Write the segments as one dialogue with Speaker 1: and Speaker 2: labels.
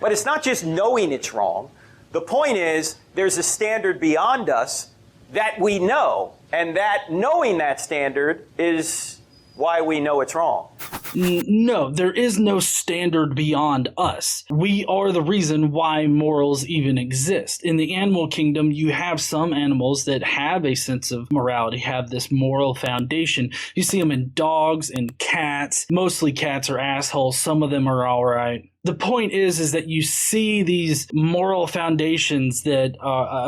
Speaker 1: But it's not just knowing it's wrong. The point is there's a standard beyond us that we know, and that knowing that standard is why we know it's wrong.
Speaker 2: No, there is no standard beyond us. We are the reason why morals even exist. In the animal kingdom, you have some animals that have a sense of morality, have this moral foundation. You see them in dogs and cats. Mostly cats are assholes. Some of them are all right. The point is that you see these moral foundations that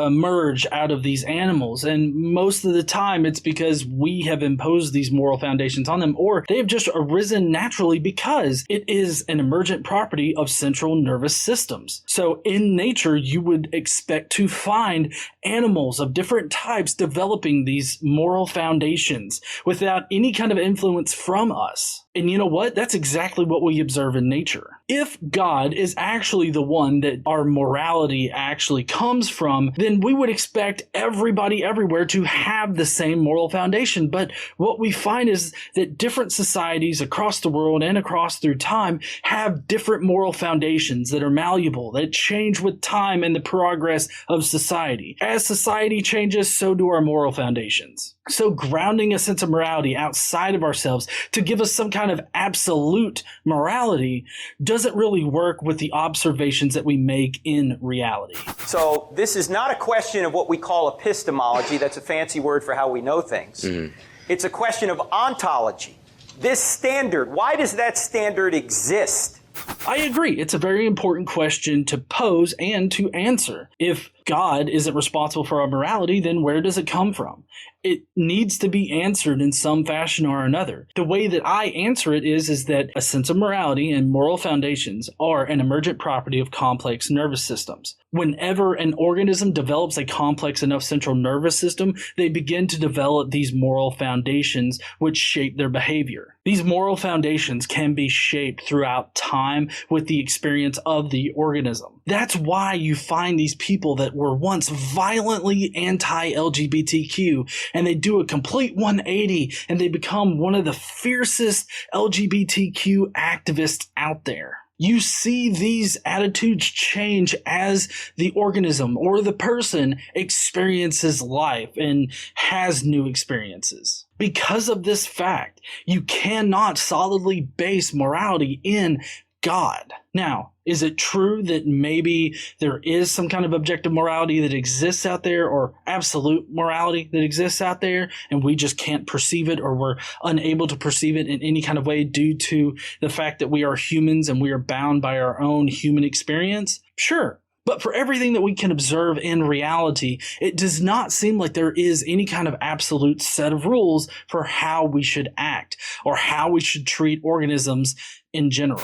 Speaker 2: emerge out of these animals, and most of the time it's because we have imposed these moral foundations on them, or they have just arisen naturally because it is an emergent property of central nervous systems. So in nature, you would expect to find animals of different types developing these moral foundations without any kind of influence from us. And you know what? That's exactly what we observe in nature. If God is actually the one that our morality actually comes from, then we would expect everybody everywhere to have the same moral foundation. But what we find is that different societies across the world and across through time have different moral foundations that are malleable, that change with time and the progress of society. As society changes, so do our moral foundations. So grounding a sense of morality outside of ourselves to give us some kind of absolute morality doesn't really work with the observations that we make in reality.
Speaker 1: So this is not a question of what we call epistemology. That's a fancy word for how we know things. Mm-hmm. It's a question of ontology. This standard, why does that standard exist?
Speaker 2: I agree. It's a very important question to pose and to answer. If God isn't responsible for our morality, then where does it come from? It needs to be answered in some fashion or another. The way that I answer it is that a sense of morality and moral foundations are an emergent property of complex nervous systems. Whenever an organism develops a complex enough central nervous system, they begin to develop these moral foundations which shape their behavior. These moral foundations can be shaped throughout time with the experience of the organism. That's why you find these people that were once violently anti-LGBTQ and they do a complete 180 and they become one of the fiercest LGBTQ activists out there. You see these attitudes change as the organism or the person experiences life and has new experiences. Because of this fact, you cannot solidly base morality in God. Now, is it true that maybe there is some kind of objective morality that exists out there, or absolute morality that exists out there, and we just can't perceive it, or we're unable to perceive it in any kind of way due to the fact that we are humans and we are bound by our own human experience? Sure. But for everything that we can observe in reality, it does not seem like there is any kind of absolute set of rules for how we should act or how we should treat organisms in general.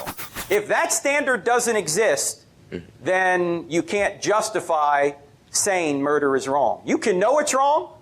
Speaker 1: If that standard doesn't exist, then you can't justify saying murder is wrong. You can know it's wrong,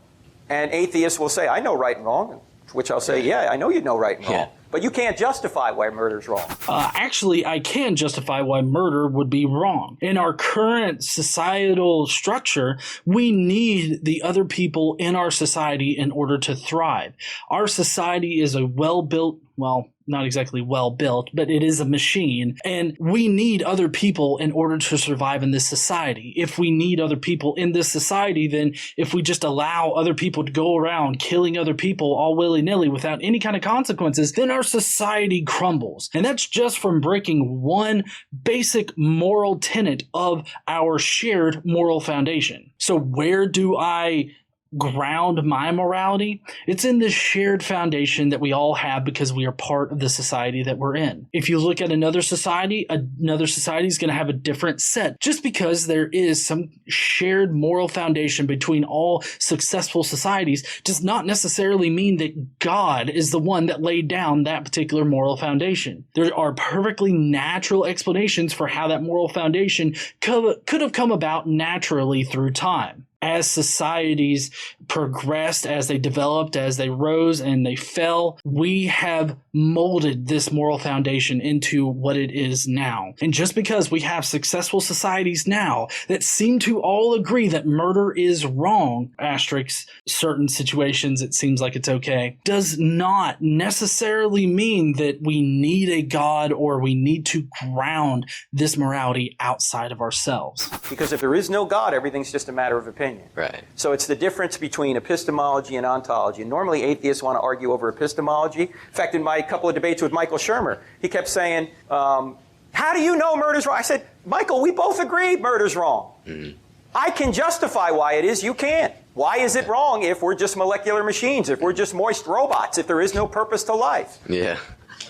Speaker 1: and atheists will say, I know right and wrong, which I'll say, yeah, I know you know right and wrong. But you can't justify why murder is wrong.
Speaker 2: Actually, I can justify why murder would be wrong. In our current societal structure, we need the other people in our society in order to thrive. Our society is a well-built, well, not exactly well-built, but it is a machine, and we need other people in order to survive in this society. If we need other people in this society, then if we just allow other people to go around killing other people all willy-nilly without any kind of consequences, then our society crumbles. And that's just from breaking one basic moral tenet of our shared moral foundation. So where do I ground my morality? It's in this shared foundation that we all have because we are part of the society that we're in. If you look at another society is going to have a different set. Just because there is some shared moral foundation between all successful societies does not necessarily mean that God is the one that laid down that particular moral foundation. There are perfectly natural explanations for how that moral foundation could have come about naturally through time. as societies progressed, as they developed, as they rose and they fell, we have molded this moral foundation into what it is now. And just because we have successful societies now that seem to all agree that murder is wrong, asterisk, certain situations it seems like it's okay, does not necessarily mean that we need a God or we need to ground this morality outside of ourselves.
Speaker 1: Because if there is no God, everything's just a matter of opinion.
Speaker 3: Right.
Speaker 1: So it's the difference between epistemology and ontology. And normally atheists want to argue over epistemology. In fact, in my couple of debates with Michael Shermer, he kept saying, how do you know murder's wrong? I said, Michael, we both agree murder's wrong. Mm-hmm. I can justify why it is, you can't. Why is it wrong if we're just molecular machines, if we're just moist robots, if there is no purpose to life?
Speaker 3: Yeah.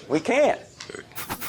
Speaker 1: We can't.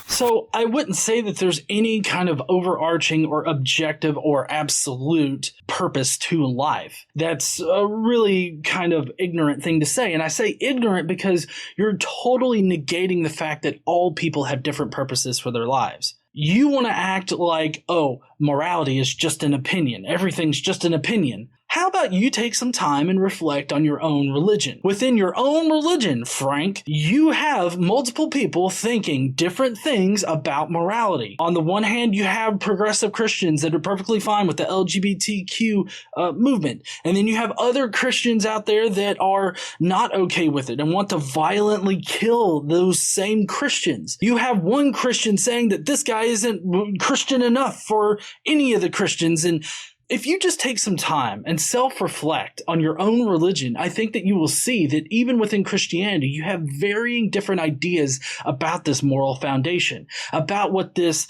Speaker 2: So I wouldn't say that there's any kind of overarching or objective or absolute purpose to life. That's a really kind of ignorant thing to say. And I say ignorant because you're totally negating the fact that all people have different purposes for their lives. You want to act like, oh, morality is just an opinion. Everything's just an opinion. How about you take some time and reflect on your own religion? Within your own religion, Frank, you have multiple people thinking different things about morality. On the one hand, you have progressive Christians that are perfectly fine with the LGBTQ movement. And then you have other Christians out there that are not okay with it and want to violently kill those same Christians. You have one Christian saying that this guy isn't Christian enough for any of the Christians. And if you just take some time and self-reflect on your own religion, I think that you will see that even within Christianity, you have varying different ideas about this moral foundation, about what this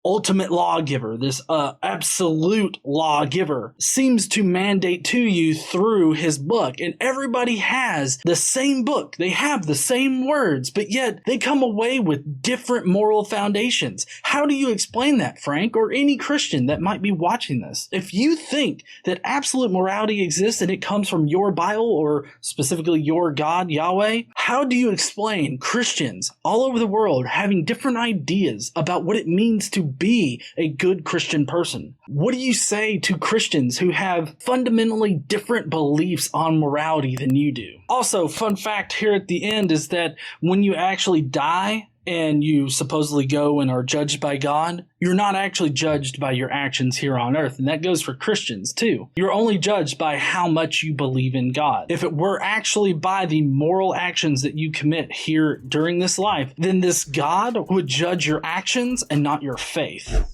Speaker 2: ultimate lawgiver, this absolute lawgiver, seems to mandate to you through his book. And everybody has the same book. They have the same words, but yet they come away with different moral foundations. How do you explain that, Frank, or any Christian that might be watching this? If you think that absolute morality exists and it comes from your Bible, or specifically your God, Yahweh, how do you explain Christians all over the world having different ideas about what it means to be a good Christian person? What do you say to Christians who have fundamentally different beliefs on morality than you do? Also, fun fact here at the end is that when you actually die and you supposedly go and are judged by God, you're not actually judged by your actions here on earth. And that goes for Christians too. You're only judged by how much you believe in God. If it were actually by the moral actions that you commit here during this life, then this God would judge your actions and not your faith.